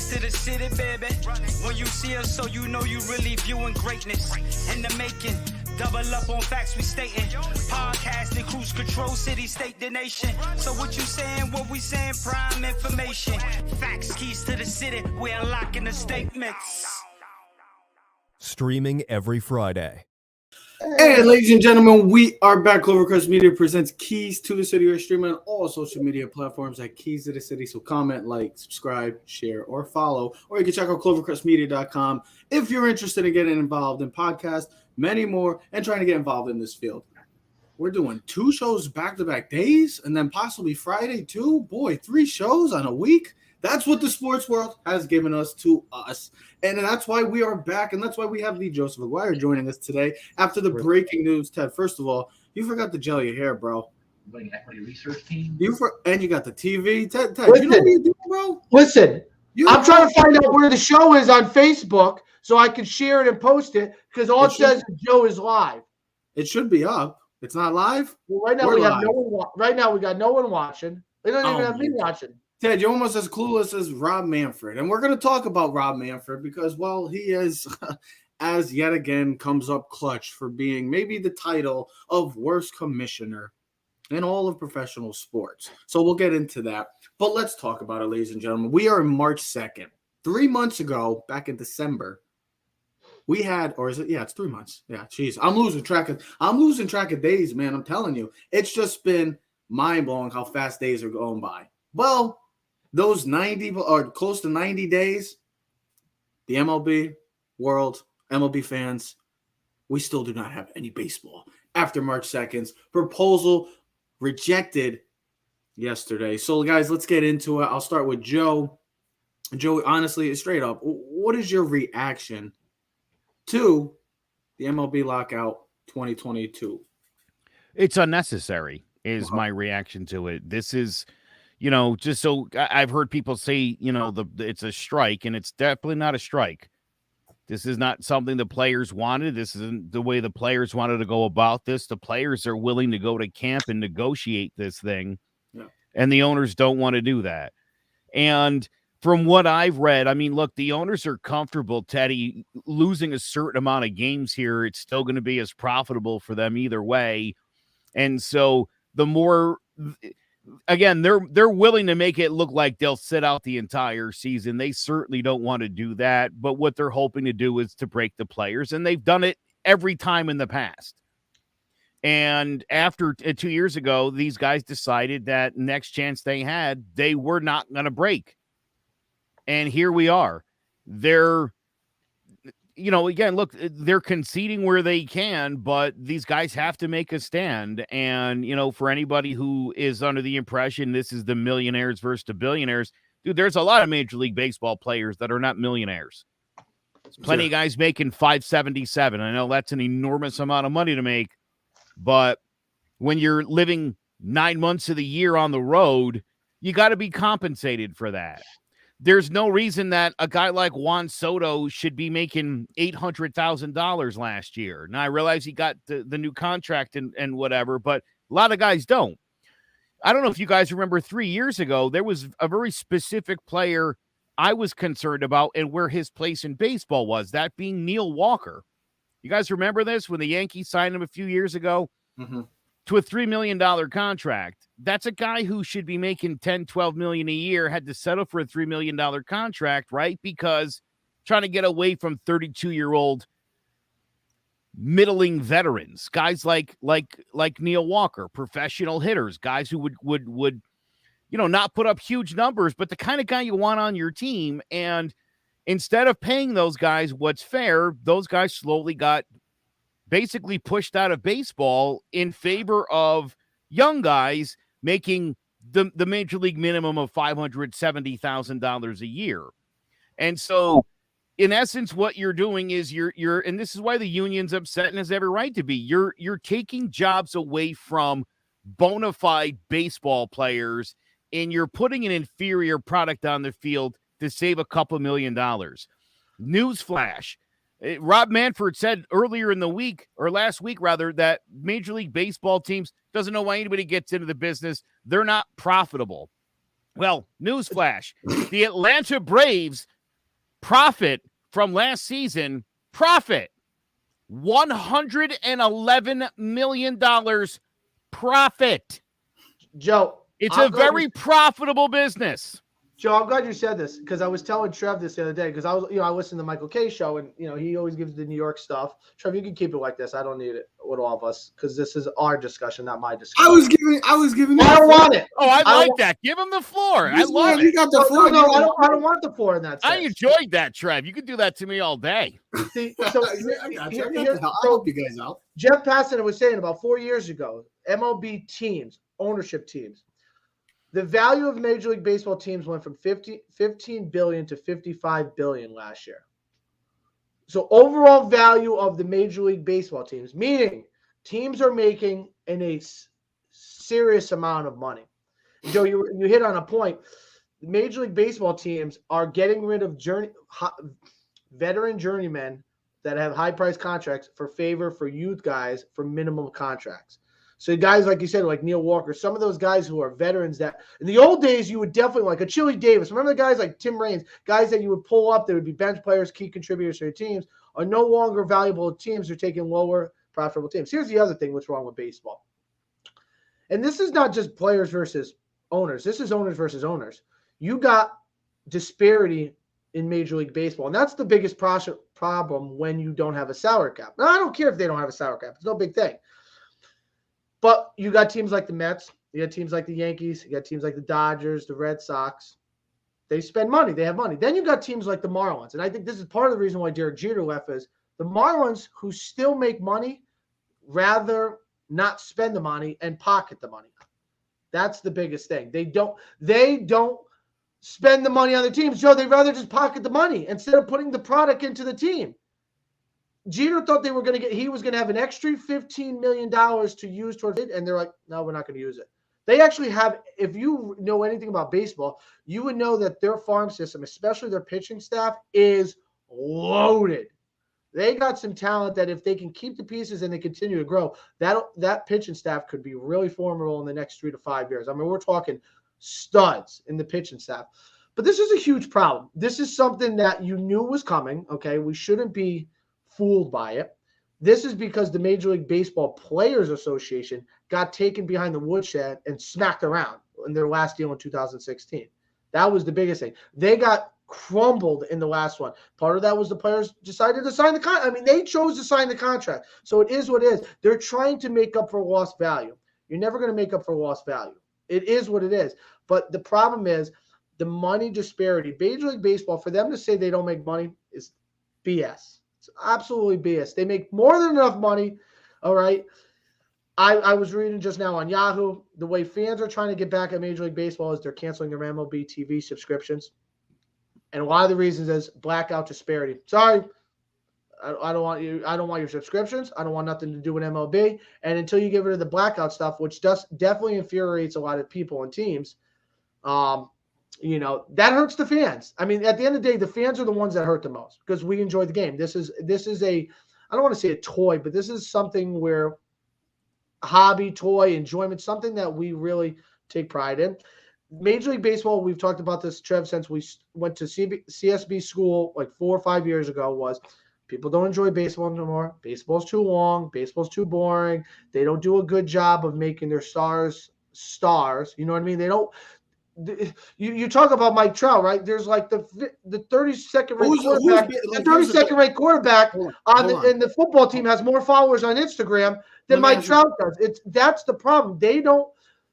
keys to the city, baby. When you see us, so you know you really viewing greatness in the making. Double up on facts we stating. Podcasting, cruise control, city, state, the nation. So what you saying, what we saying, prime information. Facts, keys to the city, we're unlocking the statements. Streaming every Friday. Hey, ladies and gentlemen, we are back. Clovercrest Media presents Keys to the City. We're streaming on all social media platforms at Keys to the City. So comment, like, subscribe, share, or follow. Or you can check out clovercrestmedia.com if you're interested in getting involved in podcasts, many more, and trying to get involved in this field. We're doing 2 shows back-to-back days, and then possibly Friday too. Boy, 3 shows on a week. That's what the sports world has given us to us. And that's why we are back, and that's why we have Lee Joseph Aguirre joining us today after the breaking news. Ted, first of all, you forgot to gel your hair, bro. Like equity research team. And you got the TV. Ted, Listen, you know what you do, bro? Listen, I'm trying to find out where the show is on Facebook so I can share it and post it because all it says is Joe is live. It should be up. It's not live? Well, right now we have no one. Right now we got no one watching. They don't even have me watching. Ted, you're almost as clueless as Rob Manfred. And we're going to talk about Rob Manfred because, well, he is, as yet again, comes up clutch for being maybe the title of worst commissioner in all of professional sports. So we'll get into that. But let's talk about it, ladies and gentlemen. We are March 2nd. 3 months ago, back in December, we had, or is it? Yeah, it's 3 months. Yeah, geez. I'm losing track of days, man. I'm telling you. It's just been mind-blowing how fast days are going by. Well, those 90 or close to 90 days, the MLB world, MLB fans, we still do not have any baseball after March 2nd's proposal rejected yesterday. So, guys, let's get into it. I'll start with Joe. Joe, honestly, straight up, what is your reaction to the MLB Lockout 2022? It's unnecessary is my reaction to it. This is, just so I've heard people say, it's a strike, and it's definitely not a strike. This is not something the players wanted. This isn't the way the players wanted to go about this. The players are willing to go to camp and negotiate this thing, and the owners don't want to do that. And from what I've read, I mean, look, the owners are comfortable, Teddy, losing a certain amount of games here. It's still going to be as profitable for them either way. And so the more – again, they're willing to make it look like they'll sit out the entire season. They certainly don't want to do that, but what they're hoping to do is to break the players, and they've done it every time in the past. And after 2 years ago, these guys decided that next chance they had, they were not going to break. And here we are. They're, again, look, they're conceding where they can, but these guys have to make a stand. And, for anybody who is under the impression this is the millionaires versus the billionaires, dude, there's a lot of Major League Baseball players that are not millionaires. There's plenty of guys making $577. I know that's an enormous amount of money to make, but when you're living 9 months of the year on the road, you got to be compensated for that. There's no reason that a guy like Juan Soto should be making $800,000 last year. Now, I realize he got the new contract and whatever, but a lot of guys don't. I don't know if you guys remember 3 years ago, there was a very specific player I was concerned about and where his place in baseball was, that being Neil Walker. You guys remember this when the Yankees signed him a few years ago to a $3 million contract? That's a guy who should be making $10, $12 million a year, had to settle for a $3 million contract, right? Because trying to get away from 32-year-old middling veterans, guys like Neil Walker, professional hitters, guys who would not put up huge numbers, but the kind of guy you want on your team. And instead of paying those guys what's fair, those guys slowly got basically pushed out of baseball in favor of young guys making the major league minimum of $570,000 a year. And so in essence, what you're doing is you're, and this is why the union's upset and has every right to be, you're taking jobs away from bona fide baseball players, and you're putting an inferior product on the field to save a couple $1 million. Newsflash. Rob Manfred said earlier in the week, or last week rather, that Major League Baseball teams, doesn't know why anybody gets into the business, they're not profitable. Well, newsflash, the Atlanta Braves Profit from last season, $111 million profit. Joe, It's a very profitable business. Joe, I'm glad you said this because I was telling Trev this the other day because I listened to Michael K's show and he always gives the New York stuff. Trev, you can keep it like this. I don't need it with all of us because this is our discussion, not my discussion. I was giving. I don't want it. Oh, I like that. Give him the floor. I love it. You got the floor. No, I don't want the floor in that sense. I enjoyed that, Trev. You could do that to me all day. See, so I got you. I'll help you guys out. Jeff Passan was saying about 4 years ago, MLB teams, ownership teams, the value of Major League Baseball teams went from 15 billion to 55 billion last year. So overall value of the Major League Baseball teams, meaning teams are making a serious amount of money. Joe, you hit on a point. Major League Baseball teams are getting rid of veteran journeymen that have high-priced contracts for favor for youth guys for minimum contracts. So guys, like you said, like Neil Walker, some of those guys who are veterans that in the old days you would definitely like a Chili Davis. Remember the guys like Tim Raines, guys that you would pull up, they would be bench players, key contributors to your teams, are no longer valuable teams. They're taking lower profitable teams. Here's the other thing what's wrong with baseball. And this is not just players versus owners. This is owners versus owners. You got disparity in Major League Baseball. And that's the biggest problem when you don't have a salary cap. Now, I don't care if they don't have a salary cap. It's no big thing. But you got teams like the Mets, you got teams like the Yankees, you got teams like the Dodgers, the Red Sox. They spend money. They have money. Then you got teams like the Marlins. And I think this is part of the reason why Derek Jeter left is the Marlins, who still make money, rather not spend the money and pocket the money. That's the biggest thing. They don't spend the money on their teams. Joe, they'd rather just pocket the money instead of putting the product into the team. Jeter thought he was going to have an extra $15 million to use towards it, and they're like, no, we're not going to use it. They actually have, if you know anything about baseball, you would know that their farm system, especially their pitching staff, is loaded. They got some talent that if they can keep the pieces and they continue to grow, that pitching staff could be really formidable in the next 3 to 5 years. I mean, we're talking studs in the pitching staff. But this is a huge problem. This is something that you knew was coming, okay? We shouldn't be fooled by it. This is because the Major League Baseball Players Association got taken behind the woodshed and smacked around in their last deal in 2016. That was the biggest thing. They got crumbled in the last one. Part of that was the players decided to sign the contract. I mean, they chose to sign the contract. So it is what it is. They're trying to make up for lost value. You're never going to make up for lost value. It is what it is. But the problem is the money disparity. Major League Baseball, for them to say they don't make money is BS. It's absolutely BS. They make more than enough money. All right. I was reading just now on Yahoo, the way fans are trying to get back at Major League Baseball is they're canceling their MLB TV subscriptions. And a lot of the reasons is blackout disparity. Sorry, I don't want you. I don't want your subscriptions. I don't want nothing to do with MLB. And until you get rid of the blackout stuff, which definitely infuriates a lot of people and teams, that hurts the fans. I mean, at the end of the day, the fans are the ones that hurt the most because we enjoy the game. This is I don't want to say a toy, but this is something where hobby, toy, enjoyment, something that we really take pride in. Major League Baseball, we've talked about this, Trev, since we went to CSB school like 4 or 5 years ago, was people don't enjoy baseball anymore. Baseball's too long. Baseball's too boring. They don't do a good job of making their stars. You know what I mean? They don't. You talk about Mike Trout, right? There's like the 32nd ranked quarterback. The 32nd ranked quarterback in the football team has more followers on Instagram than Mike Trout does. That's the problem. They don't.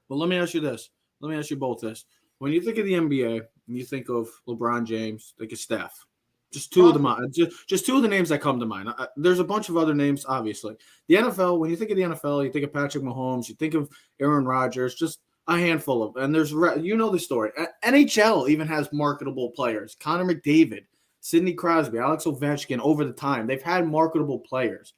Well, let me ask you this. Let me ask you both this. When you think of the NBA and you think of LeBron James, think of Steph. Just two of them. Just two of the names that come to mind. There's a bunch of other names, obviously. The NFL, when you think of the NFL, you think of Patrick Mahomes, you think of Aaron Rodgers, just a handful of, and there's, the story. NHL even has marketable players. Connor McDavid, Sidney Crosby, Alex Ovechkin over the time. They've had marketable players.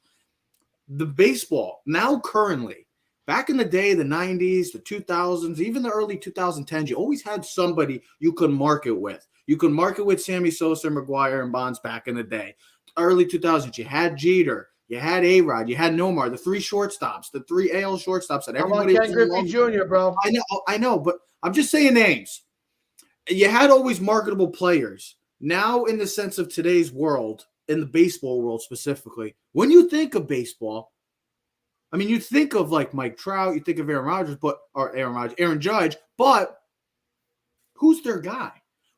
The baseball, now currently, back in the day, the 90s, the 2000s, even the early 2010s, you always had somebody you could market with. You could market with Sammy Sosa, McGuire, and Bonds back in the day. Early 2000s, you had Jeter. You had A-Rod, you had Nomar, the 3 shortstops, the 3 AL shortstops that everybody. Ken Griffey Jr., bro. I know, but I'm just saying names. You had always marketable players now in the sense of today's world, in the baseball world specifically, when you think of baseball, I mean, you think of like Mike Trout, you think of Aaron Judge, but who's their guy?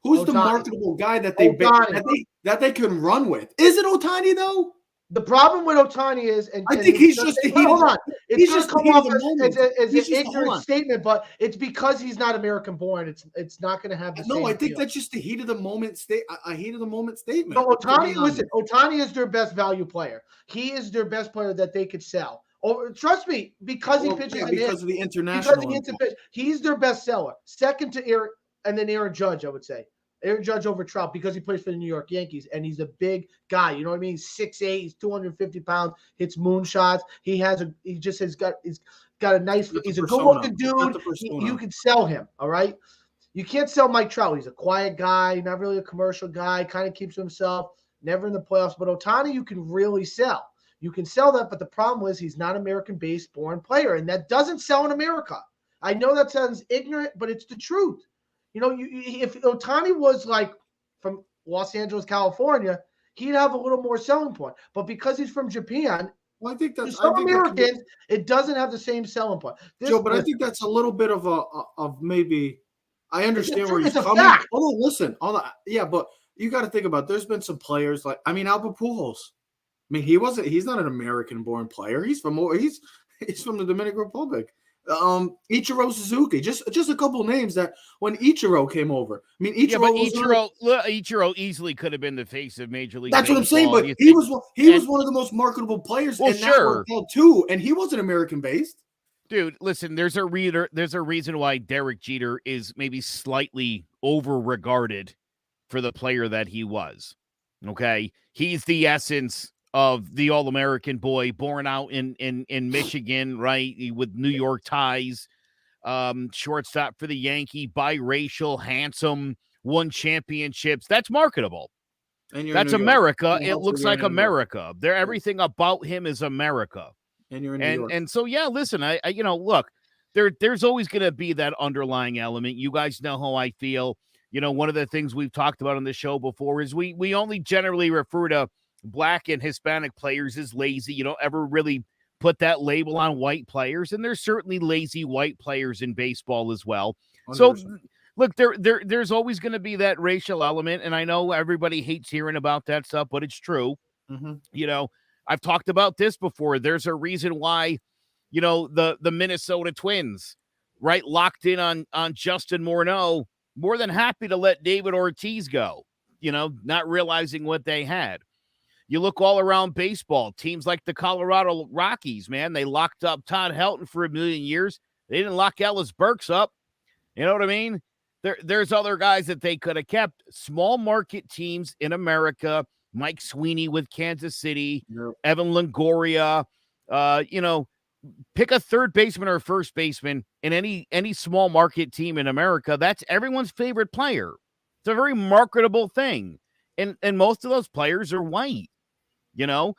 Who's the marketable guy that they can run with? Is it Ohtani though? The problem with Ohtani is, I think he's just the heat. Hold on, it's just come the heat off of the moment. as an ignorant statement, but it's because he's not American born. It's not going to have the same. No, I think feel. that's just the heat of the moment a heat of the moment statement. No, Ohtani, listen, Ohtani is their best value player. He is their best player that they could sell. Oh, trust me, because he pitches because of the international. He's their best seller. Second to Aaron, and then Aaron Judge, I would say. Aaron Judge over Trout because he plays for the New York Yankees, and he's a big guy. You know what I mean? He's 6'8", he's 250 pounds, hits moonshots. He's got a nice. He's a good-looking dude. You can sell him. All right. You can't sell Mike Trout. He's a quiet guy, not really a commercial guy. Kind of keeps to himself. Never in the playoffs. But Ohtani, you can really sell. You can sell that, but the problem is he's not an American-based born player, and that doesn't sell in America. I know that sounds ignorant, but it's the truth. You know, if Ohtani was like from Los Angeles, California, he'd have a little more selling point. But because he's from Japan, I think that's some Americans, it doesn't have the same selling point. Joe, but I think that's a little bit of maybe. I understand where you're coming. Hold on, listen. Yeah, but you got to think about. There's been some players Albert Pujols. I mean, he's not an American-born player. He's from the Dominican Republic. Ichiro Suzuki, just a couple names that when Ichiro came over. I mean, Ichiro easily could have been the face of Major League. That's Baseball. What I'm saying. But he was one of the most marketable players in that world too, and he wasn't American-based. Dude, listen, there's a reason why Derek Jeter is maybe slightly over-regarded for the player that he was. Okay, he's the essence of the All-American boy, born out in Michigan, right, with New York ties, shortstop for the Yankee, biracial, handsome, won championships. That's marketable. That's America. It looks like America. Everything about him is America. And you're in New York. And so, yeah, listen, I look, there's always going to be that underlying element. You guys know how I feel. You know, one of the things we've talked about on the show before is we only generally refer to Black and Hispanic players as lazy. You don't ever really put that label on white players, and there's certainly lazy white players in baseball as well. 100%. So, look, there's always going to be that racial element, and I know everybody hates hearing about that stuff, but it's true. Mm-hmm. You know, I've talked about this before. There's a reason why, you know, the Minnesota Twins, right, locked in on Justin Morneau, more than happy to let David Ortiz go, you know, not realizing what they had. You look all around baseball, teams like the Colorado Rockies, man, they locked up Todd Helton for 1 million years. They didn't lock Ellis Burks up. You know what I mean? There's other guys that they could have kept. Small market teams in America, Mike Sweeney with Kansas City, yep. Evan Longoria, you know, pick a third baseman or a first baseman in any small market team in America. That's everyone's favorite player. It's a very marketable thing. And most of those players are white. You know,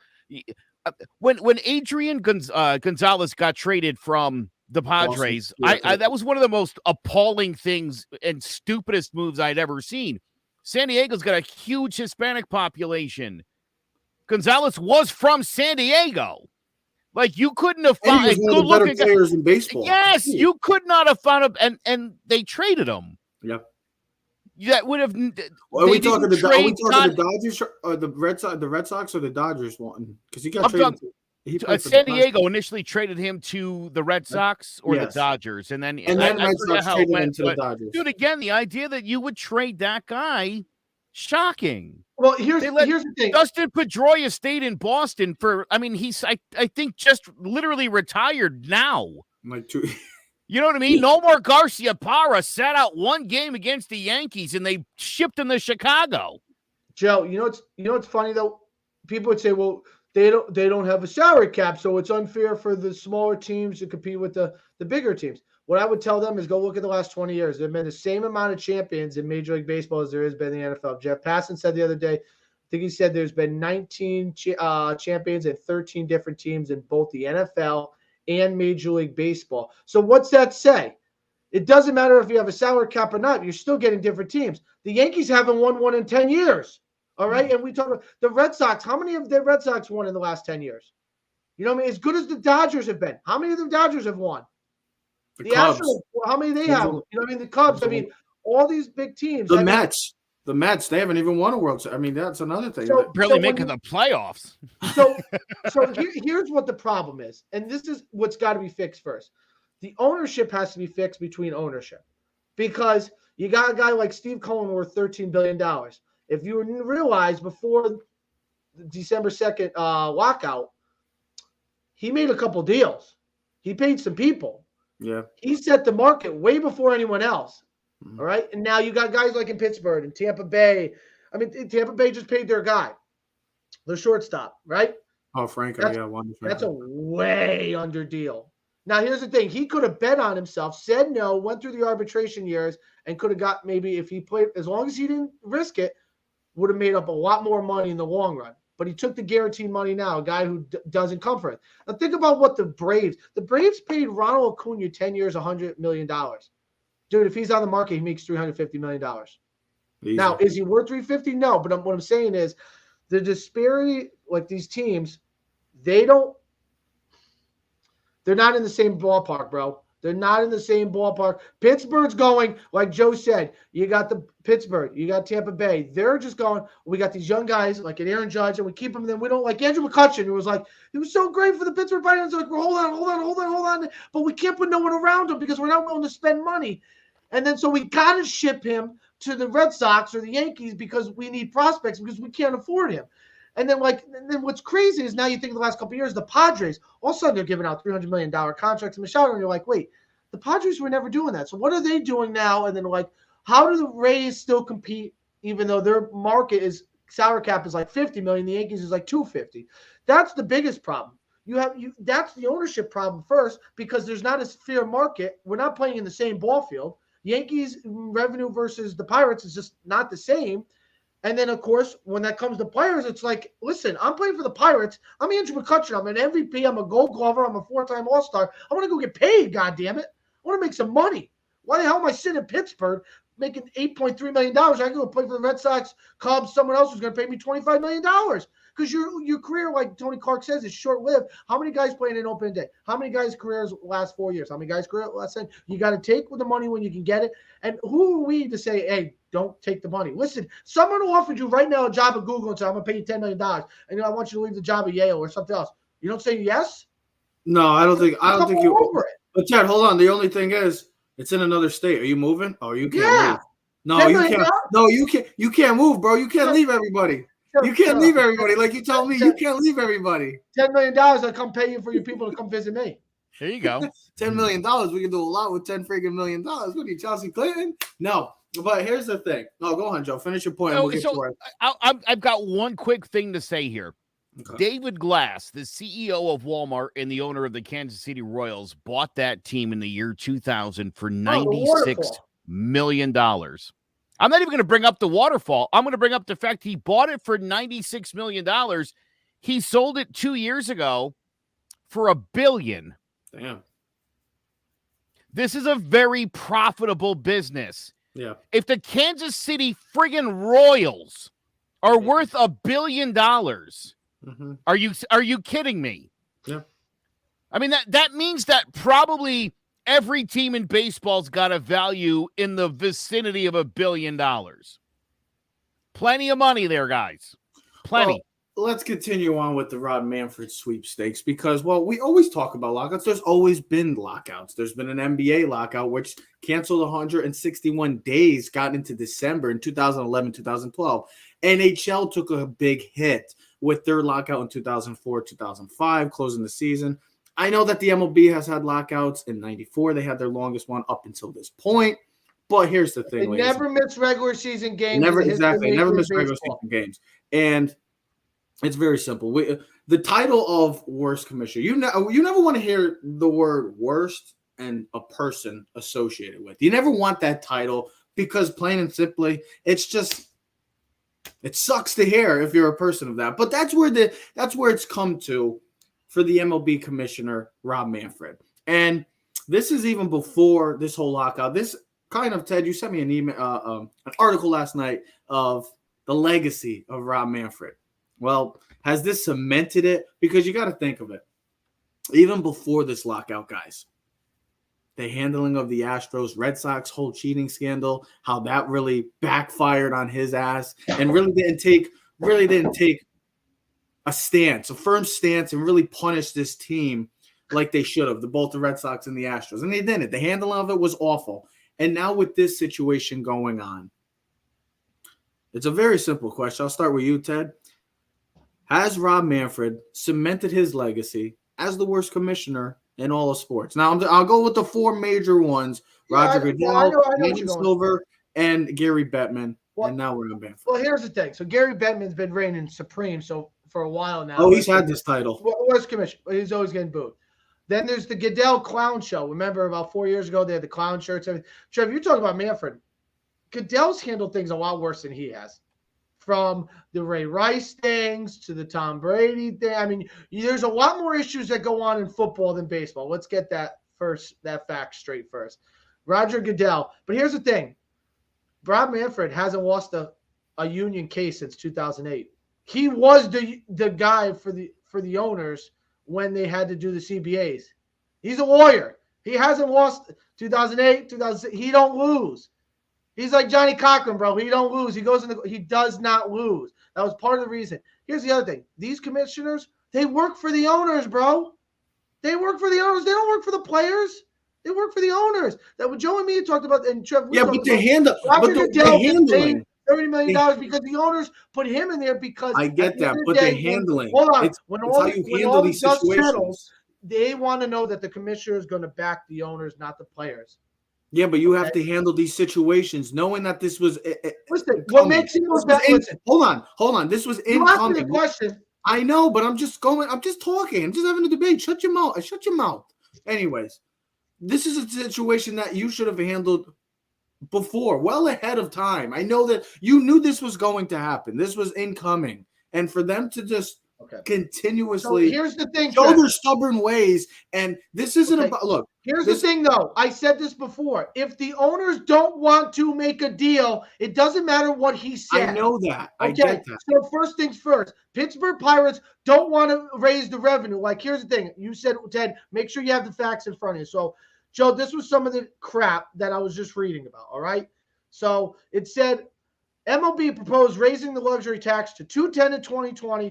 when Adrian Gonzalez got traded from the Padres, that was one of the most appalling things and stupidest moves I'd ever seen. San Diego's got a huge Hispanic population. Gonzalez was from San Diego. Like, you couldn't have found good-looking players in baseball. Yes, you could not have found him, and they traded him. Yep. That would have. Are we talking the Dodgers or the Red Sox or the Dodgers one? Because he got traded. San Diego initially traded him to the Red Sox or the Dodgers, and then Red Sox traded him to the Dodgers. Dude, again, the idea that you would trade that guy, shocking. Well, here's the thing. Dustin Pedroia stayed in Boston for. I mean, he's I think just literally retired now. Like 2. You know what I mean? Nomar Garciaparra sat out one game against the Yankees, and they shipped him to Chicago. Joe, you know what's funny though? People would say, well, they don't have a salary cap, so it's unfair for the smaller teams to compete with the bigger teams. What I would tell them is go look at the last 20 years. There have been the same amount of champions in Major League Baseball as there has been in the NFL. Jeff Passan said the other day, I think he said there's been 19 champions and 13 different teams in both the NFL and Major League Baseball. So what's that say? It doesn't matter if you have a salary cap or not. You're still getting different teams. The Yankees haven't won one in 10 years. All right. And we talk about the Red Sox. How many of the Red Sox won in the last 10 years? You know what I mean? As good as the Dodgers have been. How many of the Dodgers have won? The Astros, how many they have? You know what I mean? The Cubs. I mean, all these big teams. The Mets. The Mets, they haven't even won a World Series. I mean, that's another thing. Barely making the playoffs. So here's what the problem is. And this is what's got to be fixed first. The ownership has to be fixed between ownership. Because you got a guy like Steve Cohen worth $13 billion. If you realize before the December 2nd lockout, he made a couple deals. He paid some people. Yeah. He set the market way before anyone else. All right. And now you got guys like in Pittsburgh and Tampa Bay. I mean, Tampa Bay just paid their guy, their shortstop, right? Oh, Franco. That's a way under deal. Now, here's the thing. He could have bet on himself, said no, went through the arbitration years, and could have got maybe if he played, as long as he didn't risk it, would have made up a lot more money in the long run. But he took the guaranteed money now, a guy who doesn't come for it. Now, think about what the Braves paid Ronald Acuna 10 years, $100 million. Dude, if he's on the market, he makes $350 million. Easy. Now, is he worth $350? No, but what I'm saying is the disparity, like these teams, they're not in the same ballpark, bro. They're not in the same ballpark. Pittsburgh's going, like Joe said, you got the Pittsburgh, you got Tampa Bay. They're just going, we got these young guys like an Aaron Judge, and we keep them. And then we don't like Andrew McCutchen, who was like, he was so great for the Pittsburgh Pirates. Like, well, hold on. But we can't put no one around him because we're not willing to spend money. And then so we got to ship him to the Red Sox or the Yankees because we need prospects because we can't afford him. And then what's crazy is now you think of the last couple of years, the Padres, all of a sudden they're giving out $300 million contracts to Machado, and you're like, wait, the Padres were never doing that. So what are they doing now? And then how do the Rays still compete even though their market is salary cap is like $50 million, the Yankees is like $250? That's the biggest problem. That's the ownership problem first because there's not a fair market. We're not playing in the same ball field. Yankees revenue versus the Pirates is just not the same. And then, of course, when that comes to players, it's like, listen, I'm playing for the Pirates. I'm Andrew McCutchen. I'm an MVP. I'm a Gold Glover. I'm a 4-time All-Star. I want to go get paid, goddammit. I want to make some money. Why the hell am I sitting in Pittsburgh making $8.3 million? I can go play for the Red Sox, Cubs, someone else who's going to pay me $25 million. Because your career, like Tony Clark says, is short-lived. How many guys play in an open day? How many guys' careers last 4 years? How many guys' careers last 10? You got to take with the money when you can get it. And who are we to say, hey, don't take the money? Listen, someone who offered you right now a job at Google and said, I'm going to pay you $10 million, and I want you to leave the job at Yale or something else. You don't say yes? No, I don't think you over it. But Chad, hold on. The only thing is, it's in another state. Are you moving? Oh, you can't move. No, you can't. No, you can't. You can't move, bro. You can't leave everybody. You can't leave everybody. Like you told me, you can't leave everybody. $10 million, I'll come pay you for your people to come visit me. There you go. $10 million. We can do a lot with $10 freaking million. What are you, Chelsea Clinton? No. But here's the thing. No, go on, Joe. Finish your point. I've got one quick thing to say here. Okay. David Glass, the CEO of Walmart and the owner of the Kansas City Royals, bought that team in the year 2000 for $96 million. I'm not even going to bring up the waterfall. I'm going to bring up the fact he bought it for $96 million. He sold it 2 years ago for $1 billion. Damn. This is a very profitable business. Yeah. If the Kansas City friggin' Royals are worth $1 billion, are you kidding me? Yeah. I mean, that means that probably every team in baseball's got a value in the vicinity of $1 billion. Plenty of money there, guys. Plenty. Well, let's continue on with the Rob Manfred sweepstakes because, well, we always talk about lockouts. There's always been lockouts. There's been an NBA lockout, which canceled 161 days, got into December in 2011, 2012. NHL took a big hit with their lockout in 2004, 2005, closing the season. I know that the MLB has had lockouts in 94. They had their longest one up until this point. But here's the thing. They never miss regular season games. Never miss regular season games. And it's very simple. The title of worst commissioner, you never want to hear the word worst and a person associated with. You never want that title because plain and simply, it sucks to hear if you're a person of that. But that's where it's come to for the MLB commissioner, Rob Manfred. And this is even before this whole lockout. This kind of, Ted, you sent me an email, an article last night of the legacy of Rob Manfred. Well, has this cemented it? Because you got to think of it. Even before this lockout, guys, the handling of the Astros, Red Sox whole cheating scandal, how that really backfired on his ass and really didn't take a firm stance and really punish this team like they should have, both the Red Sox and the Astros. And they didn't. The handling of it was awful. And now with this situation going on, it's a very simple question. I'll start with you, Ted. Has Rob Manfred cemented his legacy as the worst commissioner in all of sports? Now, I'll go with the four major ones: Roger Goodell, Adam Silver, and Gary Bettman. Well, and now we're on Manfred. Well, here's the thing. So Gary Bettman's been reigning supreme for a while now. Oh, he's had this title. Worst commissioner. He's always getting booed. Then there's the Goodell clown show. Remember about 4 years ago, they had the clown shirts. Trev, you're talking about Manfred. Goodell's handled things a lot worse than he has. From the Ray Rice things to the Tom Brady thing. I mean, there's a lot more issues that go on in football than baseball. Let's get that fact straight first. Roger Goodell. But here's the thing. Rob Manfred hasn't lost a union case since 2008. He was the guy for the owners when they had to do the CBAs. He's a lawyer. He hasn't lost 2008, 2006. He don't lose. He's like Johnny Cochran, bro. He don't lose. He does not lose. That was part of the reason. Here's the other thing. These commissioners, they work for the owners, bro. They work for the owners. They don't work for the players. They work for the owners. That what Joe and me talked about, and Trevor. Yeah, but the handling. $30 million because the owners put him in there because I get that, but the handling. Hold on. It's how you handle these situations. They want to know that the commissioner is going to back the owners, not the players. Yeah, but you have to handle these situations knowing that this was. Listen, what makes it more bad? Hold on. This was incoming. You asked me a question. I know, but I'm just talking. I'm just having a debate. Shut your mouth. Anyways, this is a situation that you should have handled before, well ahead of time. I know that you knew this was going to happen. This was incoming. And for them to just continuously here's the thing, show their stubborn ways, and this isn't about – look. Here's the thing, though. I said this before. If the owners don't want to make a deal, it doesn't matter what he said. I know that. I get that. So first things first, Pittsburgh Pirates don't want to raise the revenue. Like, here's the thing. You said, Ted, make sure you have the facts in front of you. So, Joe, this was some of the crap that I was just reading about, all right? So it said MLB proposed raising the luxury tax to $210 in 2020,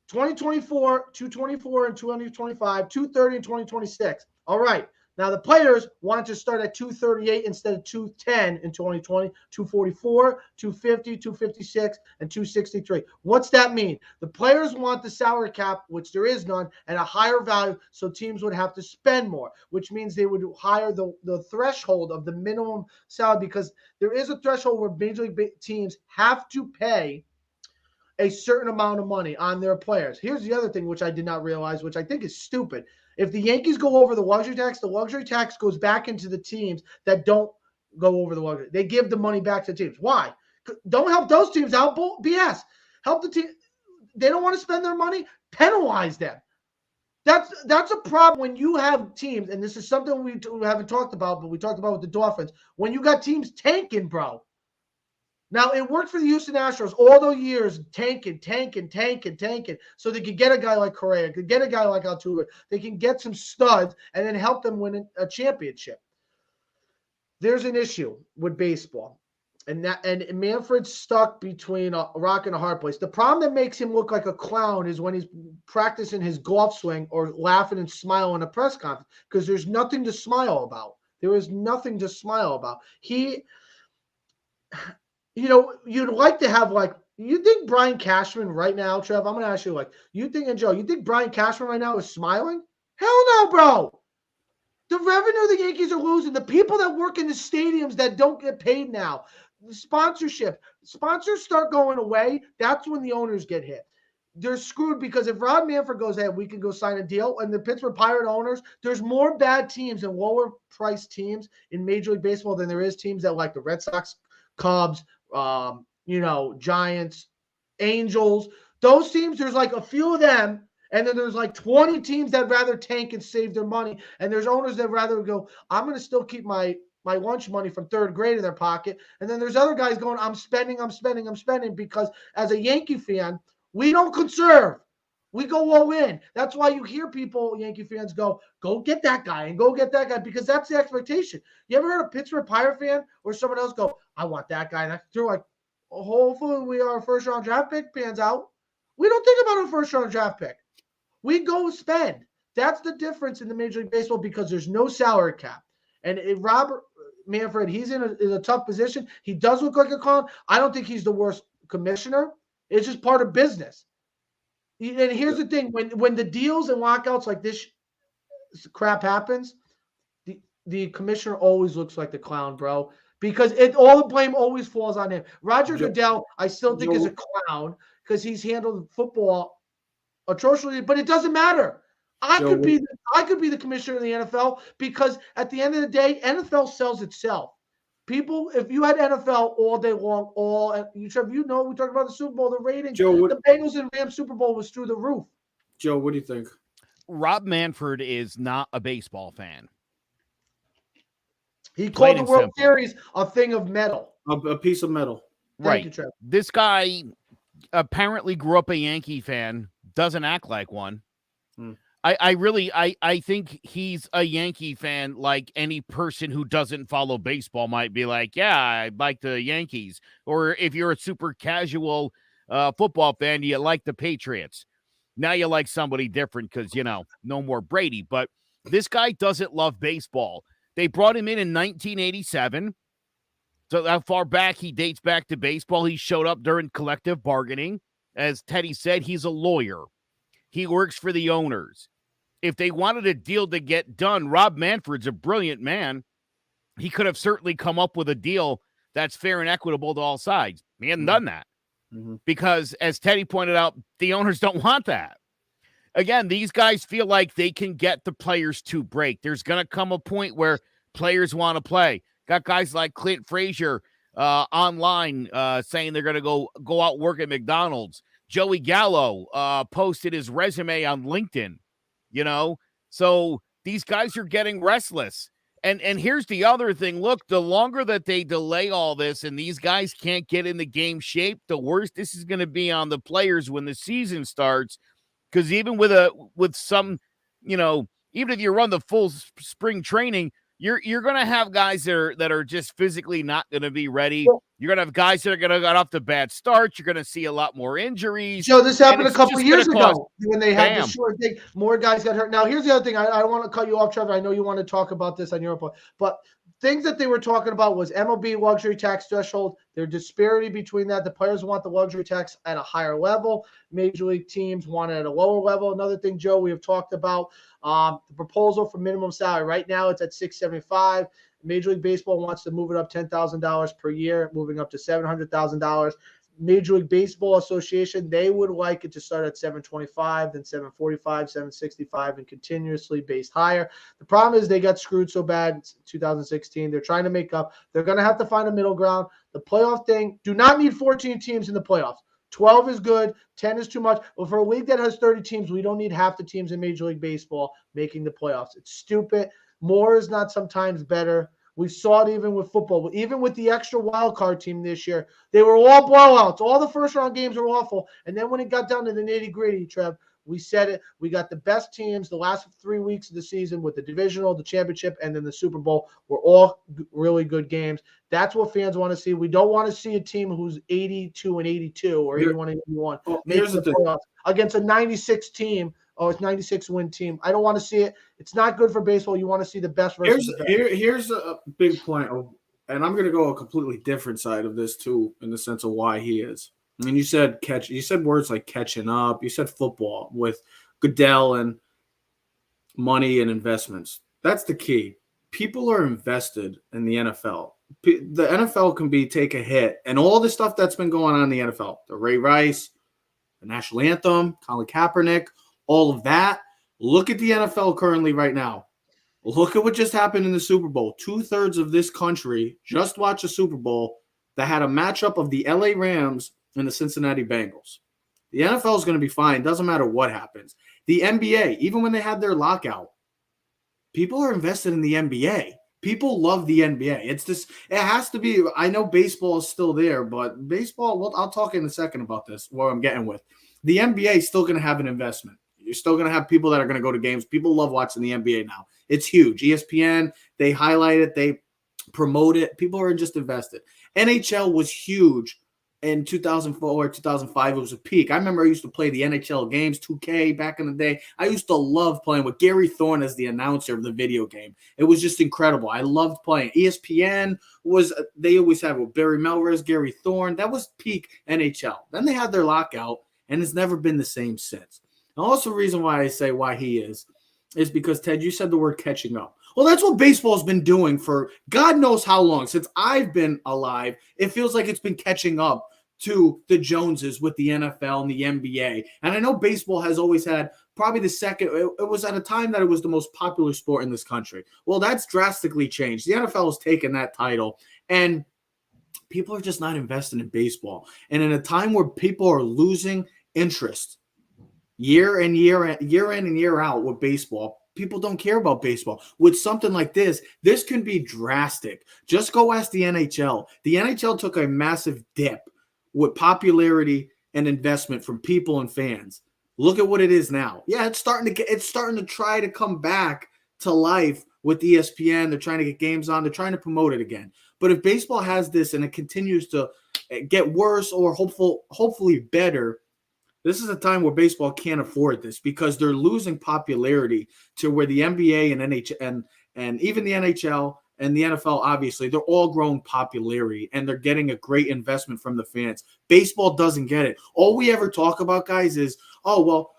2024, $224 in 2025, $230 in 2026. All right. Now, the players wanted to start at $238 instead of $210 in 2020, $244, $250, $256, and $263. What's that mean? The players want the salary cap, which there is none, at a higher value, so teams would have to spend more, which means they would hire the threshold of the minimum salary, because there is a threshold where major league teams have to pay a certain amount of money on their players. Here's the other thing, which I did not realize, which I think is stupid. If the Yankees go over the luxury tax goes back into the teams that don't go over the luxury. They give the money back to the teams. Why? Don't help those teams out. BS. Help the team. They don't want to spend their money. Penalize them. That's a problem when you have teams, and this is something we haven't talked about, but we talked about with the Dolphins. When you got teams tanking, bro. Now, it worked for the Houston Astros all those years, tanking, so they could get a guy like Correa, could get a guy like Altuve. They can get some studs and then help them win a championship. There's an issue with baseball, and Manfred's stuck between a rock and a hard place. The problem that makes him look like a clown is when he's practicing his golf swing or laughing and smiling in a press conference, because there's nothing to smile about. There is nothing to smile about. You know, you'd like to have, like, you think Brian Cashman right now, Trev, I'm going to ask you, and Joe, you think Brian Cashman right now is smiling? Hell no, bro. The revenue the Yankees are losing, the people that work in the stadiums that don't get paid now, the sponsorship, sponsors start going away, that's when the owners get hit. They're screwed because if Rob Manfred goes, hey, we can go sign a deal, and the Pittsburgh Pirate owners, there's more bad teams and lower priced teams in Major League Baseball than there is teams that like the Red Sox, Cubs, Giants, Angels. Those teams, there's like a few of them, And then there's like 20 teams that rather tank and save their money. And there's owners that rather go, I'm going to still keep my lunch money from third grade in their pocket. And then there's other guys going, I'm spending because as a Yankee fan, we don't conserve. We go all in. That's why you hear people, Yankee fans, go get that guy and go get that guy, because that's the expectation. You ever heard a Pittsburgh Pirate fan or someone else go, I want that guy? And they're like, hopefully our first round draft pick pans out. We don't think about a first round draft pick. We go spend. That's the difference in the Major League Baseball, because there's no salary cap. And Robert Manfred, he's in a tough position. He does look like a clown. I don't think he's the worst commissioner. It's just part of business. And here's the thing: when the deals and lockouts like this crap happens, the commissioner always looks like the clown, bro. Because all the blame always falls on him. Roger Goodell, I still think, is a clown because he's handled football atrociously, but it doesn't matter. I could be the commissioner of the NFL, because at the end of the day, NFL sells itself. People, if you had NFL all day long, we talked about the Super Bowl, the ratings, the Bengals and Rams Super Bowl was through the roof. Joe, what do you think? Rob Manfred is not a baseball fan. He called the World Series a thing of metal. A piece of metal. Right. Thank you, Trev. This guy apparently grew up a Yankee fan, doesn't act like one. I think he's a Yankee fan, like any person who doesn't follow baseball might be like, yeah, I like the Yankees. Or if you're a super casual football fan, you like the Patriots. Now you like somebody different because, no more Brady. But this guy doesn't love baseball. They brought him in 1987. So how far back he dates back to baseball. He showed up during collective bargaining. As Teddy said, he's a lawyer. He works for the owners. If they wanted a deal to get done, Rob Manfred's a brilliant man. He could have certainly come up with a deal that's fair and equitable to all sides. He hadn't done that because, as Teddy pointed out, the owners don't want that. Again, these guys feel like they can get the players to break. There's going to come a point where players want to play. Got guys like Clint Frazier online saying they're going to go out work at McDonald's. Joey Gallo posted his resume on LinkedIn, So these guys are getting restless. And here's the other thing. Look, the longer that they delay all this and these guys can't get in the game shape, the worse this is going to be on the players when the season starts. Because even with some, even if you run the full spring training, you're going to have guys that are just physically not going to be ready. You're going to have guys that are going to get off to bad starts. You're going to see a lot more injuries. Joe, this happened a couple years ago when they had the short thing. More guys got hurt. Now, here's the other thing. I don't want to cut you off, Trevor. I know you want to talk about this on your point. But things that they were talking about was MLB luxury tax threshold. Their disparity between that. The players want the luxury tax at a higher level. Major league teams want it at a lower level. Another thing, Joe, we have talked about the proposal for minimum salary. Right now, it's at $675. Major League Baseball wants to move it up $10,000 per year, moving up to $700,000. Major League Baseball Association, they would like it to start at $725, then $745, $765, and continuously based higher. The problem is they got screwed so bad in 2016. They're trying to make up. They're going to have to find a middle ground. The playoff thing, do not need 14 teams in the playoffs. 12 is good. 10 is too much. But for a league that has 30 teams, we don't need half the teams in Major League Baseball making the playoffs. It's stupid. More is not sometimes better. We saw it even with football. Even with the extra wild card team this year, they were all blowouts. All the first-round games were awful. And then when it got down to the nitty-gritty, Trev, we said it. We got the best teams the last 3 weeks of the season with the divisional, the championship, and then the Super Bowl were all really good games. That's what fans want to see. We don't want to see a team who's 82-82 or 81-81 make the playoffs against a 96 team. Oh, it's 96-win team. I don't want to see it. It's not good for baseball. You want to see the best versus the best. Here's a big point, and I'm going to go a completely different side of this too, in the sense of why he is. I mean, you said words like catching up. You said football with Goodell and money and investments. That's the key. People are invested in the NFL. The NFL can take a hit, and all the stuff that's been going on in the NFL, the Ray Rice, the national anthem, Colin Kaepernick, all of that. Look at the NFL currently right now. Look at what just happened in the Super Bowl. 2/3 of this country just watched a Super Bowl that had a matchup of the LA Rams and the Cincinnati Bengals. The NFL is going to be fine. Doesn't matter what happens. The NBA, even when they had their lockout, people are invested in the NBA. People love the NBA. It's this. It has to be. I know baseball is still there, but baseball. Well, I'll talk in a second about this. What I'm getting with the NBA is still going to have an investment. You're still going to have people that are going to go to games. People love watching the NBA now. It's huge. ESPN, they highlight it, they promote it. People are just invested. NHL was huge in 2004, 2005. It was a peak. I remember I used to play the NHL games, 2K back in the day. I used to love playing with Gary Thorne as the announcer of the video game. It was just incredible. I loved playing. ESPN they always have with Barry Melrose, Gary Thorne. That was peak NHL. Then they had their lockout, and it's never been the same since. And also the reason why I say why he is because, Ted, you said the word catching up. Well, that's what baseball's been doing for God knows how long. Since I've been alive, it feels like it's been catching up to the Joneses with the NFL and the NBA. And I know baseball has always had probably the second. It was at a time that it was the most popular sport in this country. Well, that's drastically changed. The NFL has taken that title, and people are just not invested in baseball. And in a time where people are losing interest year in and year out with baseball, people don't care about baseball. With something like this can be drastic. Just go ask the NHL. The NHL took a massive dip with popularity and investment from people and fans. Look at what it is now. Yeah, it's starting to try to come back to life with ESPN. They're trying to get games on. They're trying to promote it again. But if baseball has this and it continues to get worse or hopefully better, this is a time where baseball can't afford this because they're losing popularity to where the NBA and NHL and even the NHL and the NFL, obviously, they're all growing popularity and they're getting a great investment from the fans. Baseball doesn't get it. All we ever talk about, guys, is, oh, well,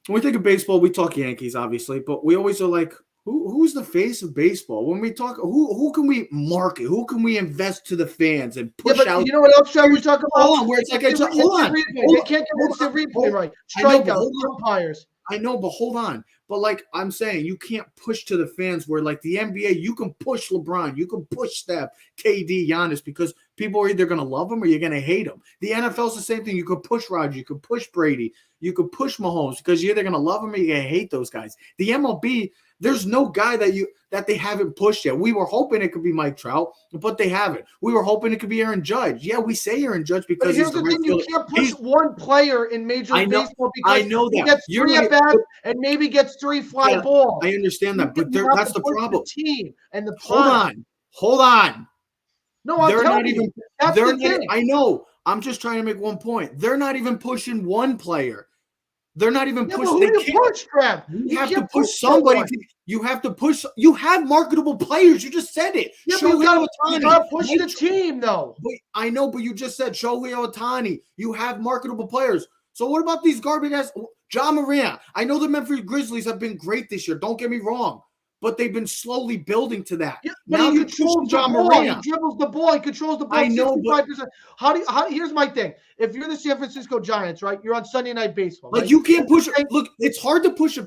when we think of baseball, we talk Yankees, obviously, but we always are like, who's the face of baseball? When we talk, who can we market? Who can we invest to the fans and push out? You know what else we talk about? Hold on, where it's like, hold on. They can't get instant replay right. Strikeouts, umpires. I know, but hold on. But like I'm saying, you can't push to the fans where like the NBA, you can push LeBron, you can push Steph, KD, Giannis, because people are either going to love them or you're going to hate them. The NFL's the same thing. You could push Roger, you could push Brady, you could push Mahomes because you're either going to love them or you're going to hate those guys. The MLB, there's no guy that they haven't pushed yet. We were hoping it could be Mike Trout, but they haven't. We were hoping it could be Aaron Judge. Yeah, we say Aaron Judge because here's the thing: you can't push one player in Major League Baseball because I know that he gets three at bats and maybe gets three fly balls. I understand that, but that's the problem. The team and the hold on. No, I'm telling you, that's the thing. I know. I'm just trying to make one point. They're not even pushing one player. They're not even pushing. Who do you push, Trev? You have to push somebody. You have to push. You have marketable players. You just said it. Yeah, but you got to push the team, though. But I know, but you just said Shohei Ohtani. You have marketable players. So what about these garbage ass John Moran? I know the Memphis Grizzlies have been great this year. Don't get me wrong. But they've been slowly building to that. Yeah, now he controls John Moran. He dribbles the ball. He controls the ball. I know, 65%. Here's my thing. If you're the San Francisco Giants, right, you're on Sunday Night Baseball. Like, right? You can't push. Look, it's hard to push a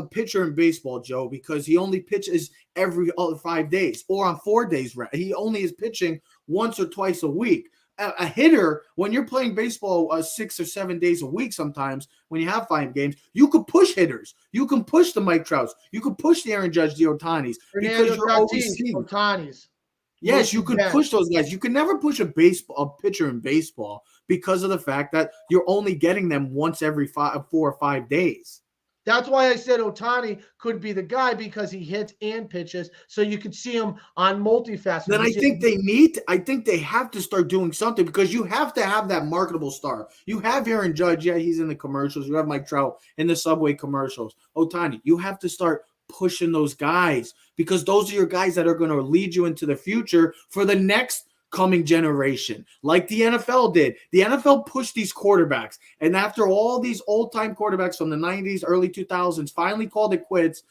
pitcher in baseball, Joe, because he only pitches every 5 days or on 4 days. He only is pitching once or twice a week. A hitter, when you're playing baseball 6 or 7 days a week, sometimes when you have 5 games, you could push hitters. You can push the Mike Trouts. You can push the Aaron Judge, the Otanis, because you're overseeing Otanis. Yes, you can push those guys. You can never push a pitcher in baseball because of the fact that you're only getting them once every 4 or 5 days. That's why I said Ohtani could be the guy because he hits and pitches, so you could see him on multifaceted. Then I think they have to start doing something because you have to have that marketable star. You have Aaron Judge, yeah, he's in the commercials. You have Mike Trout in the Subway commercials. Ohtani, you have to start pushing those guys because those are your guys that are going to lead you into the future for the next coming generation, like the NFL did. The NFL pushed these quarterbacks, and after all these old-time quarterbacks from the 90s, early 2000s finally called it quits,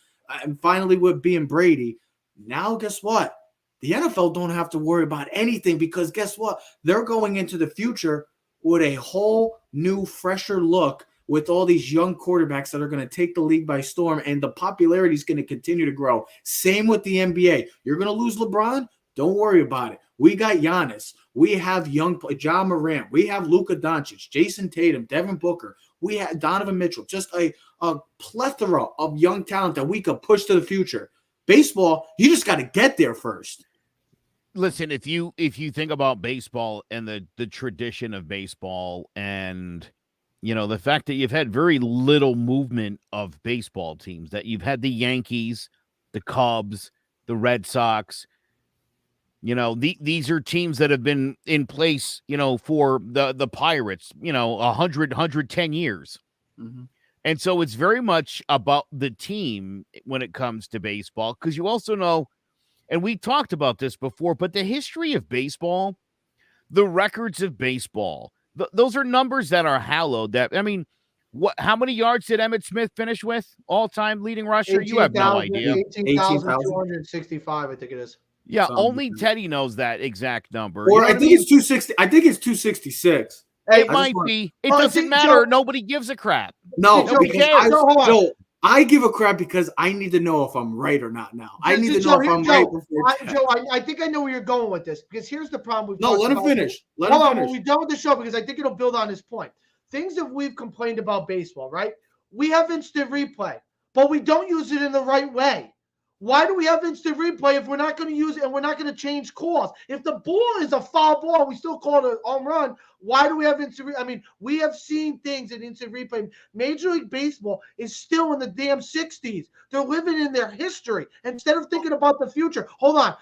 and finally with being Brady, now guess what? The NFL don't have to worry about anything because guess what? They're going into the future with a whole new, fresher look with all these young quarterbacks that are going to take the league by storm, and the popularity is going to continue to grow. Same with the NBA. You're going to lose LeBron? Don't worry about it. We got Giannis. We have young John Morant. We have Luka Doncic, Jason Tatum, Devin Booker. We have Donovan Mitchell. Just a plethora of young talent that we could push to the future. Baseball, you just got to get there first. Listen, if you think about baseball and the tradition of baseball, and the fact that you've had very little movement of baseball teams, that you've had the Yankees, the Cubs, the Red Sox. These are teams that have been in place, for the Pirates, 110 years. Mm-hmm. And so it's very much about the team when it comes to baseball, because you also know, and we talked about this before, but the history of baseball, the records of baseball, those are numbers that are hallowed. How many yards did Emmitt Smith finish with all-time leading rusher? You have no idea. 18,265, I think it is. Yeah, only Teddy knows that exact number. Or I think it's 260. I think it's 266. It might be. It doesn't matter. Nobody gives a crap. No, Nobody cares. I give a crap because I need to know if I'm right or not now. I need to know if I'm right before. Joe, I think I know where you're going with this, because here's the problem. Let him finish. Hold on, when we're done with the show, because I think it'll build on this point. Things that we've complained about baseball, right? We have instant replay, but we don't use it in the right way. Why do we have instant replay if we're not going to use it and we're not going to change calls? If the ball is a foul ball, we still call it a home run. Why do we have instant replay? I mean, we have seen things in instant replay. Major League Baseball is still in the damn 60s. They're living in their history instead of thinking about the future. Hold on.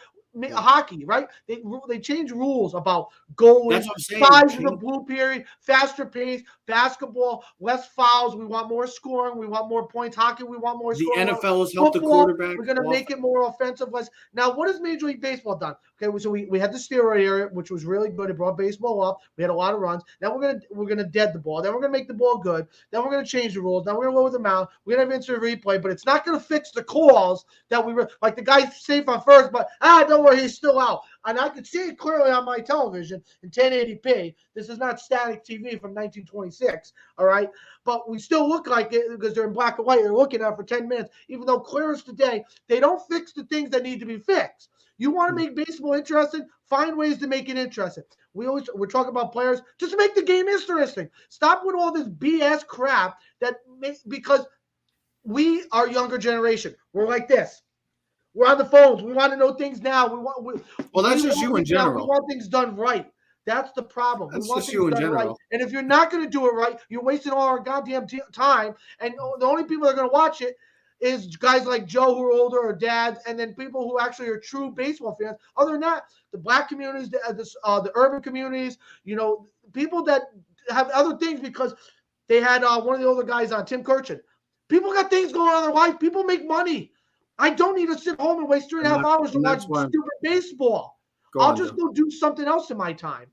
Hockey, right? They change rules about goalies, size of the blue period, faster pace, basketball, less fouls. We want more scoring. We want more points. Hockey, we want more scoring. The NFL has helped the quarterback. We're going to make it more offensive, less. Now, what has Major League Baseball done? Okay, so we had the steroid era, which was really good. It brought baseball up. We had a lot of runs. Now we're gonna dead the ball. Then we're gonna make the ball good. Then we're gonna change the rules. Then we're gonna lower the amount. We're gonna have instant replay, but it's not gonna fix the calls that like the guy's safe on first, but don't worry, he's still out. And I could see it clearly on my television in 1080p. This is not static TV from 1926, all right? But we still look like it because they're in black and white. They're looking at it for 10 minutes. Even though clear as today, they don't fix the things that need to be fixed. You want to make baseball interesting? Find ways to make it interesting. We're talking about players. Just make the game interesting. Stop with all this BS crap because we are younger generation. We're like this. We're on the phones. We want to know things now. That's just you in general. We want things done right. That's the problem. That's just you in general. Right. And if you're not going to do it right, you're wasting all our goddamn time. And the only people that are going to watch it is guys like Joe who are older or dads, and then people who actually are true baseball fans. Other than that, the black communities, the urban communities, people that have other things, because they had one of the older guys on, Tim Kirchin. People got things going on in their life. People make money. I don't need to sit home and waste 3.5 hours to watch stupid baseball. I'll just go do something else in my time.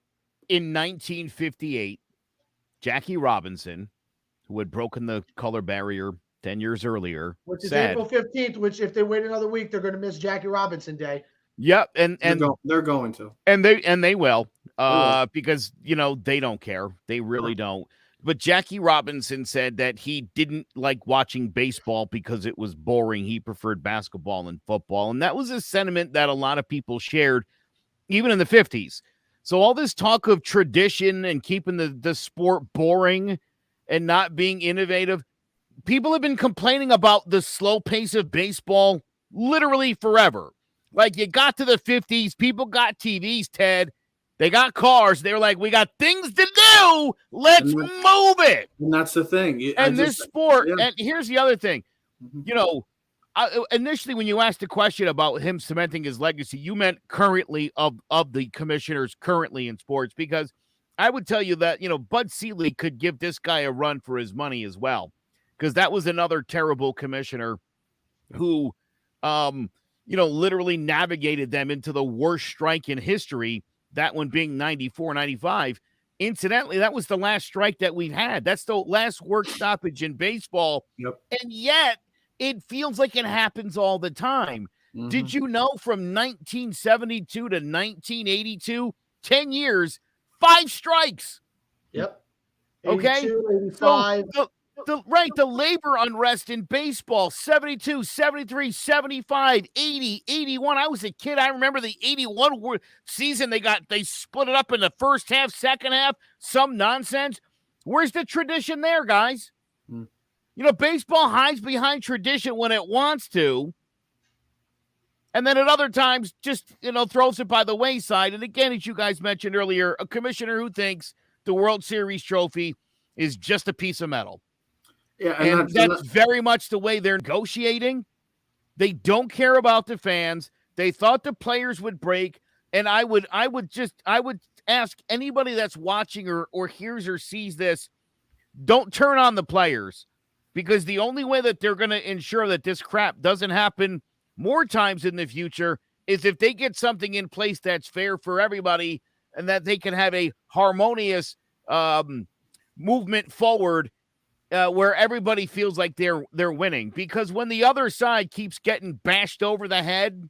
In 1958, Jackie Robinson, who had broken the color barrier 10 years earlier, which is April 15th, which if they wait another week, they're going to miss Jackie Robinson Day. Yep, and they're going to. And they will. Because they don't care. They really don't. But Jackie Robinson said that he didn't like watching baseball because it was boring. He preferred basketball and football. And that was a sentiment that a lot of people shared, even in the 50s. So all this talk of tradition and keeping the sport boring and not being innovative, people have been complaining about the slow pace of baseball literally forever. Like, you got to the 50s, people got TVs, Ted. They got cars. They were like, we got things to do. Let's move it. And that's the thing. Sport. Yeah. And here's the other thing. Initially, when you asked the question about him cementing his legacy, you meant currently of the commissioners currently in sports, because I would tell you that, Bud Selig could give this guy a run for his money as well, because that was another terrible commissioner who, literally navigated them into the worst strike in history. That one being 94, 95. Incidentally, that was the last strike that we've had. That's the last work stoppage in baseball. Yep. And yet it feels like it happens all the time. Mm-hmm. Did you know from 1972 to 1982, 10 years, 5 strikes? Yep. Okay. 85. the labor unrest in baseball, 72, 73, 75, 80, 81. I was a kid. I remember the 81 season. They split it up in the first half, second half, some nonsense. Where's the tradition there, guys? Baseball hides behind tradition when it wants to. And then at other times, just, throws it by the wayside. And again, as you guys mentioned earlier, a commissioner who thinks the World Series trophy is just a piece of metal. Yeah, and that's very much the way they're negotiating. They don't care about the fans. They thought the players would break. And I would ask anybody that's watching or hears or sees this, don't turn on the players, because the only way that they're going to ensure that this crap doesn't happen more times in the future is if they get something in place that's fair for everybody and that they can have a harmonious movement forward where everybody feels like they're winning. Because when the other side keeps getting bashed over the head,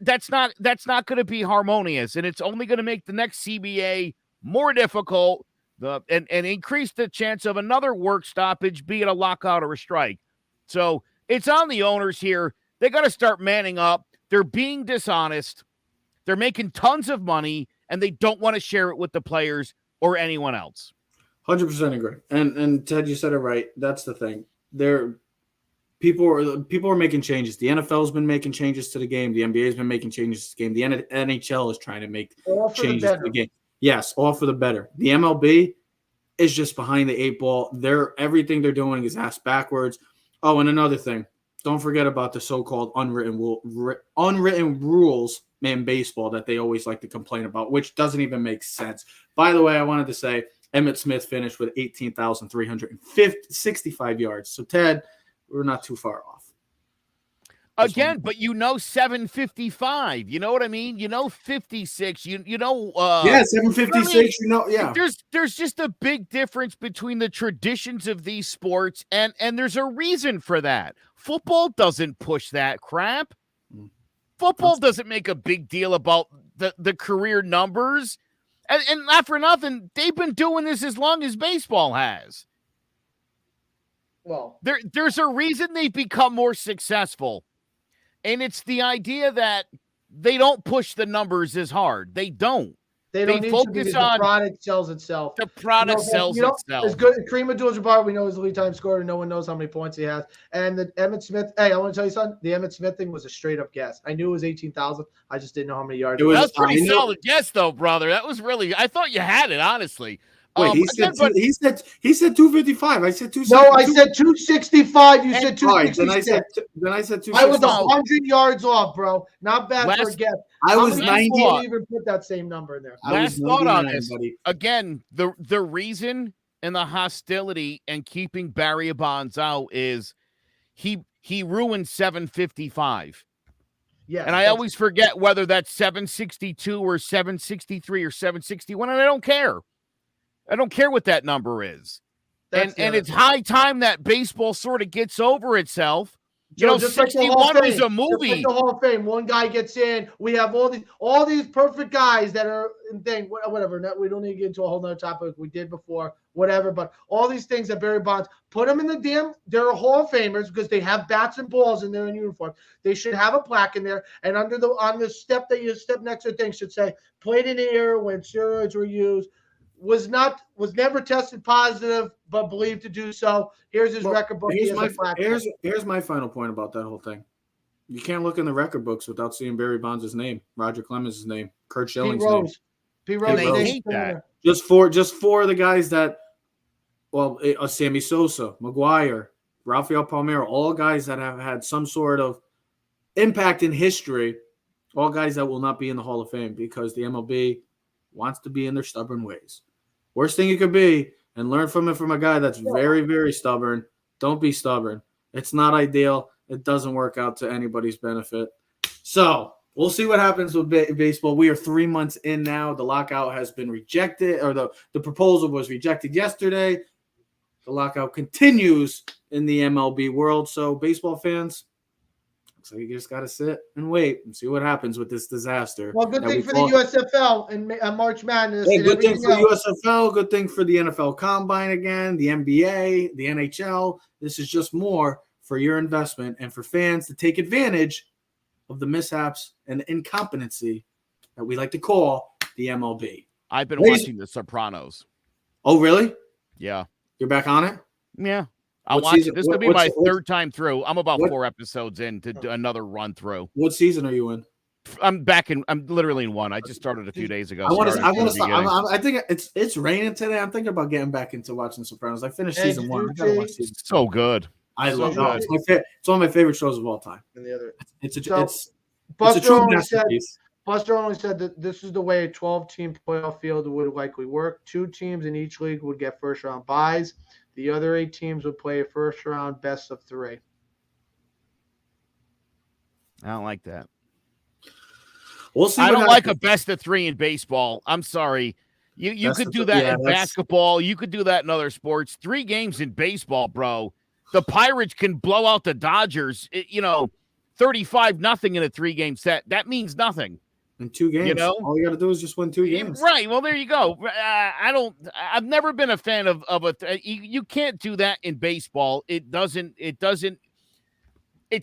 that's not going to be harmonious, and it's only going to make the next CBA more difficult and increase the chance of another work stoppage, be it a lockout or a strike. So it's on the owners here. They got to start manning up. They're being dishonest. They're making tons of money, and they don't want to share it with the players or anyone else. 100% agree. And Ted, you said it right. That's the thing. People are making changes. The NFL's been making changes to the game. The NBA's been making changes to the game. The NHL is trying to make changes to the game. Yes, all for the better. The MLB is just behind the eight ball. Everything they're doing is ass backwards. Oh, and another thing. Don't forget about the so-called unwritten rules in baseball that they always like to complain about, which doesn't even make sense. By the way, I wanted to say Emmitt Smith finished with 18,365 yards. So, Ted, we're not too far off. Again, but 755. You know what I mean? 56. Yeah, 756. Yeah. There's just a big difference between the traditions of these sports, and there's a reason for that. Football doesn't push that crap. Football doesn't make a big deal about the career numbers, and not for nothing, they've been doing this as long as baseball has. Well, there's a reason they've become more successful. And it's the idea that they don't push the numbers as hard. They don't. They don't need to, because the product sells itself. The product sells itself. As good as Kareem Abdul-Jabbar, we know his lead time scorer. No one knows how many points he has. And the Emmitt Smith, hey, I want to tell you something. The Emmitt Smith thing was a straight-up guess. I knew it was 18,000. I just didn't know how many yards. That was pretty solid guess, though, brother. That was really – I thought you had it, honestly. Wait, he said 255. I said 265. No, I said 265. You said 266. Right, then I said 265. I was 100 yards off, bro. Not bad for a guess. I was 90. Didn't even put that same number in there. Last thought on this. Again, the reason and the hostility and keeping Barry Bonds out is he ruined 755. Yeah, and I always forget whether that's 762 or 763 or 761, and I don't care. I don't care what that number is. And it's high time that baseball sort of gets over itself. Just 61 was a movie. Just like the Hall of Fame. One guy gets in. We have all these perfect guys that are in thing. Whatever. We don't need to get into a whole nother topic we did before. Whatever. But all these things that Barry Bonds, put them in the damn. They're Hall of Famers because they have bats and balls and they're in uniform. They should have a plaque in there. And on the step that you step next to the thing should say, played in the era when steroids were used. Was never tested positive, but believed to do so. Here's his record book. Here's my final point about that whole thing. You can't look in the record books without seeing Barry Bonds' name, Roger Clemens' name, Kurt Schilling's name. Pete Rose. They hate that. Just for the guys that, Sammy Sosa, McGuire, Rafael Palmeiro, all guys that have had some sort of impact in history, all guys that will not be in the Hall of Fame because the MLB wants to be in their stubborn ways. Worst thing you could be, and learn from it from a guy that's very, very stubborn. Don't be stubborn. It's not ideal. It doesn't work out to anybody's benefit. So we'll see what happens with baseball. We are 3 months in now. The lockout has been rejected, or the proposal was rejected yesterday. The lockout continues in the MLB world. So baseball fans, So you just got to sit and wait and see what happens with this disaster. Well, good thing for the USFL and March Madness. Hey, and good thing for else. the USFL, good thing for the NFL Combine again, the NBA, the NHL. This is just more for your investment and for fans to take advantage of the mishaps and the incompetency that we like to call the MLB. I've been watching The Sopranos. Oh, really? Yeah. You're back on it? Yeah. I'll watch it. This will be my third time through. I'm about 4 episodes in to do another run through. What season are you in? I'm literally in one. I just started a few days ago. I think it's raining today. I'm thinking about getting back into watching The Sopranos. I finished season 1. I gotta watch season 2. So good. I love it. It's one of my favorite shows of all time. And the other, it's a true masterpiece. Buster only said that this is the way a 12-team playoff field would likely work. 2 teams in each league would get first-round byes. The other 8 teams would play a first-round best of 3. I don't like that. We'll see. I don't like a best of 3 in baseball. I'm sorry. You could do that in basketball. You could do that in other sports. 3 games in baseball, bro. The Pirates can blow out the Dodgers, 35-0 in a 3-game set. That means nothing. In 2 games. All you got to do is just win 2 games. Right. Well, there you go. I've never been a fan of you can't do that in baseball. It's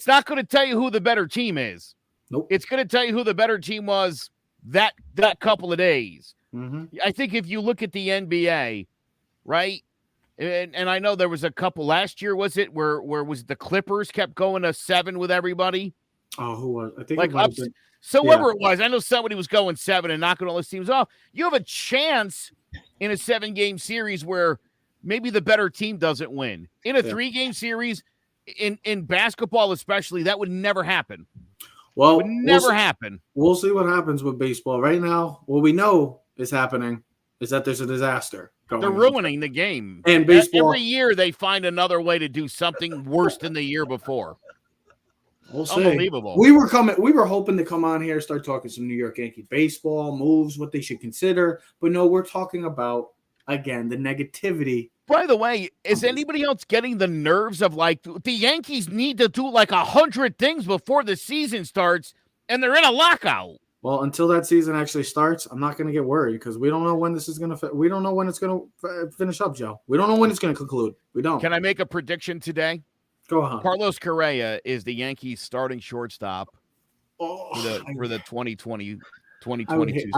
not going to tell you who the better team is. Nope. It's going to tell you who the better team was that couple of days. Mm-hmm. I think if you look at the NBA, right? And I know there was a couple last year, was it, where was the Clippers kept going to 7 with everybody? Oh, who was? I think whoever it was. I know somebody was going 7 and knocking all those teams off. You have a chance in a 7-game series where maybe the better team doesn't win. In a 3-game series, in basketball especially, that would never happen. Well, it would never happen. We'll see what happens with baseball. Right now, what we know is happening is that there's a disaster. They're ruining the game. And baseball. Every year they find another way to do something worse than the year before. We'll see. Unbelievable. We were hoping to come on here, start talking some New York Yankee baseball moves, what they should consider. But no, we're talking about, again, the negativity. By the way, is anybody else getting the nerves of the Yankees need to do 100 things before the season starts and they're in a lockout? Well, until that season actually starts, I'm not going to get worried because we don't know when this is going to. We don't know when it's going to finish up, Joe. We don't know when it's going to conclude. We don't. Can I make a prediction today? Go on. Carlos Correa is the Yankees' starting shortstop for the 2022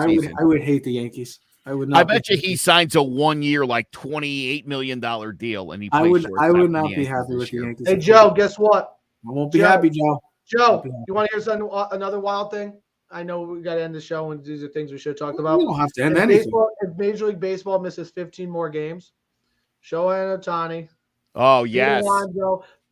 season. I would hate the Yankees. I would not. I bet you he signs a 1-year, $28 million deal, and he plays shortstop. I would not be happy with the Yankees. Hey, Joe, guess what? I won't be happy, Joe. Joe, you want to hear another wild thing? I know we got to end the show, and these are things we should have talked about. We don't have to end anything. If Major League Baseball misses 15 more games, Shohei Ohtani. Oh, yes.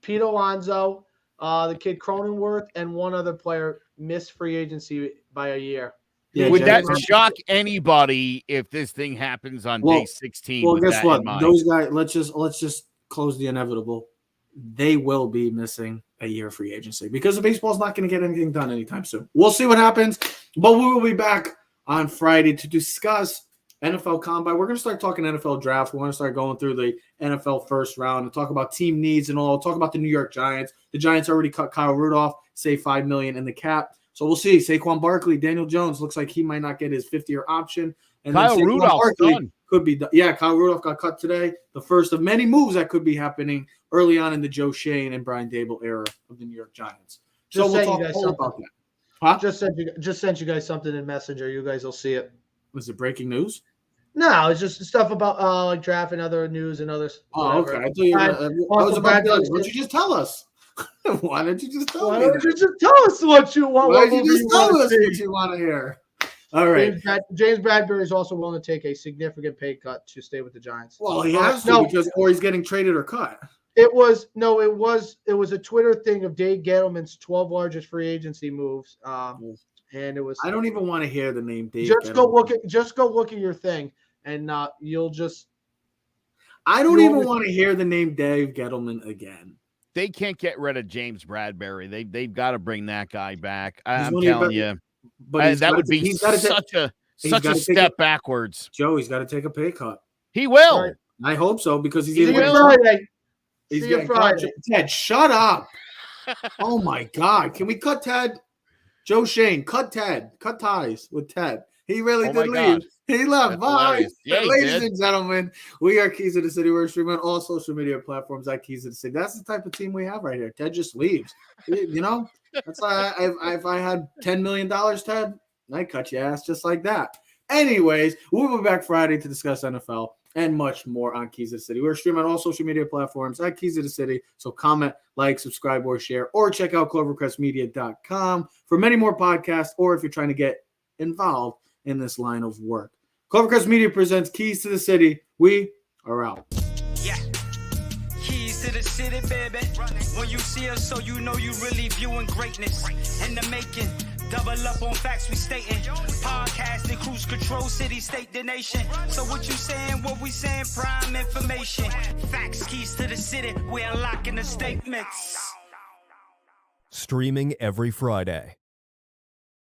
Pete Alonso, the kid Cronenworth, and one other player missed free agency by a year. Yeah, would that shock anybody if this thing happens on day 16? Well, guess what? Those guys, let's just close the inevitable. They will be missing a year of free agency because the baseball's not going to get anything done anytime soon. We'll see what happens, but we will be back on Friday to discuss NFL Combine. We're going to start talking NFL draft. We're going to start going through the NFL first round and talk about team needs and all. Talk about the New York Giants. The Giants already cut Kyle Rudolph, save $5 million in the cap. So we'll see. Saquon Barkley, Daniel Jones looks like he might not get his 5th-year option. And Kyle Rudolph could be. Yeah, Kyle Rudolph got cut today. The first of many moves that could be happening early on in the Joe Shane and Brian Dable era of the New York Giants. So we'll talk all about that. Huh? Just sent you guys something in Messenger. You guys will see it. Was it breaking news? No, it's just stuff about draft and other news and others. Oh, okay. I thought you why don't you just tell us? Why don't you just tell us? Why don't you just tell us what you want? Why don't you just tell us what you want to hear? All right. James Bradbury is also willing to take a significant pay cut to stay with the Giants. Well, he has to or he's getting traded or cut. It was a Twitter thing of Dave Gettleman's 12 largest free agency moves. And it was. I don't even want to hear the name Dave. Just go look at your thing, and you'll just. I don't even want to hear the name Dave Gettleman again. They can't get rid of James Bradbury. They've got to bring that guy back. I'm telling you. But that would be such a step backwards. Joe, he's got to take a pay cut. He will. Right. I hope so because he's Friday. He's getting Friday. Ted, shut up. Oh my God. Can we cut Ted? Joe Shane, cut Ted. Cut ties with Ted. He really Oh did my leave. God. He left. That's Bye. hilarious. Yeah, he Ladies did. and gentlemen, we are Keys of the City. We're streaming on all social media platforms at Keys of the City. That's the type of team we have right here. Ted just leaves. You know, that's why if I had $10 million, Ted, I'd cut your ass just like that. Anyways, we'll be back Friday to discuss NFL and much more on Keys of the City. We're streaming on all social media platforms at Keys of the City. So comment, like, subscribe, or share, or check out clovercrestmedia.com for many more podcasts, or if you're trying to get involved in this line of work. Clovercrest Media presents Keys to the City. We are out. Yeah. Keys to the city, baby. When you see us, so you know you really viewing greatness in the making. Double up on facts we stating. Podcasting, cruise control, city, state, the nation. So what you saying, what we saying, prime information. Facts, keys to the city, we're unlocking the statements. Streaming every Friday.